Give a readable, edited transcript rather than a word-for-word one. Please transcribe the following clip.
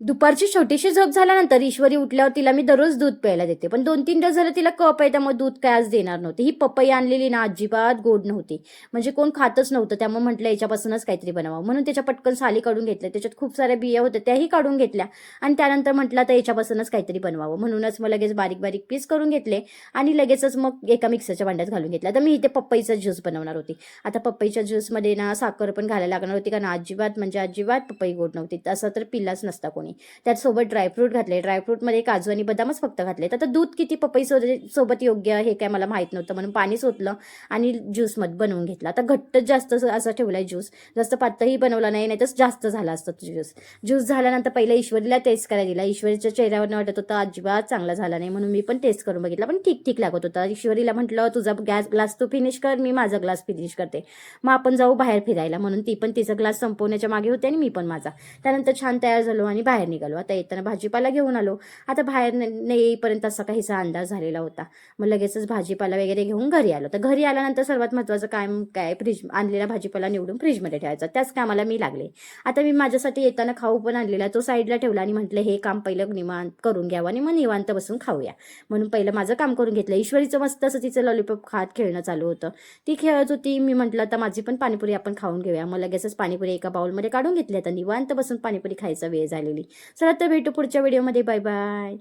दुपारची छोटीशी झोप झाल्यानंतर ईश्वरी उठल्यावर तिला मी दररोज दूध प्यायला देते, पण 2-3 दिवस झालं तिला कप आहे, त्यामुळे दूध काय आज देणार नव्हते. ही पपई आणलेली ना अजिबात गोड नव्हती, म्हणजे कोण खातच नव्हतं. त्यामुळे म्हटलं याच्यापासूनच काहीतरी बनवावं, म्हणून त्याच्या पटकन साली काढून घेतल्या. त्याच्यात खूप साऱ्या बिया होत्या त्याही काढून घेतल्या आणि त्यानंतर म्हटलं तर याच्यापासूनच काहीतरी बनवावं, म्हणूनच मग लगेच बारीक बारीक पीस करून घेतले आणि लगेचच मग एका मिक्सरच्या भांड्यात घालून घेतला. तर मी इथे पपईचा ज्यूस बनवणार होती. आता पपईच्या ज्यूसमध्ये ना साखर पण घालायला लागणार होती, कारण अजिबात म्हणजे अजिबात पपई गोड नव्हती, असं तर पिल्लाच नसता कोणी. त्याचसोबत ड्रायफ्रूट घातले. ड्रायफ्रूटमध्ये काजू आणि बदामच फक्त घातलेत. आता दूध किती पपई सोबत योग्य हे काय मला माहीत नव्हतं, म्हणून पाणीच ओतलं आणि ज्यूसमध्ये बनवून घेतला. आता घट्ट जास्त असा ठेवलाय ज्यूस, जास्त पातळही बनवला नाही, नाहीतर जास्त झाला असतं ज्यूस झाल्यानंतर पहिला ईश्वरीला टेस्ट करायला दिला. ईश्वरीच्या चेहऱ्यावर वाटत होता अजिबात चांगला झाला नाही, म्हणून मी पण टेस्ट करून बघितला, पण ठीक ठीक लागत होता. ईश्वरीला म्हटलं तुझा ग्लास तू फिनिश कर, मी माझा ग्लास फिनिश करते, मग आपण जाऊ बाहेर फिरायला, म्हणून ती पण तिचा ग्लास संपवण्याच्या मागे होते आणि मी पण माझा. त्यानंतर छान तयार झालो आणि बाहेर निघालो. आता येताना भाजीपाला घेऊन आलो. आता बाहेर येईपर्यंत असा काहीसा अंदाज झालेला होता. मग लगेचच भाजीपाला वगैरे घेऊन घरी आलो. तर घरी आल्यानंतर सर्वात महत्त्वाचं काम काय, फ्रीज आणलेला भाजीपाला निवडून फ्रीजमध्ये ठेवायचा. त्याच कामाला मी लागले. आता मी माझ्यासाठी येताना खाऊ पण आणलेला, तो साईडला ठेवला आणि म्हटलं हे काम पहिलं निवांत करून घ्यावं आणि मग निवांत बसून खाऊया, म्हणून पहिलं माझं काम करून घेतलं. ईश्वरीचं मस्त असं तिचं लॉलीपॉप खात खेळणं चालू होतं. ती खेळत होती. मी म्हटलं आता माझी पण पाणीपुरी आपण खाऊन घेऊया. मग लगेचच पाणीपुरी एका बाउलमध्ये काढून घेतली. आता निवांत बसून पाणीपुरी खायचा वेळ झालेली. चला तर भेटू पुढच्या व्हिडिओमध्ये. Bye bye.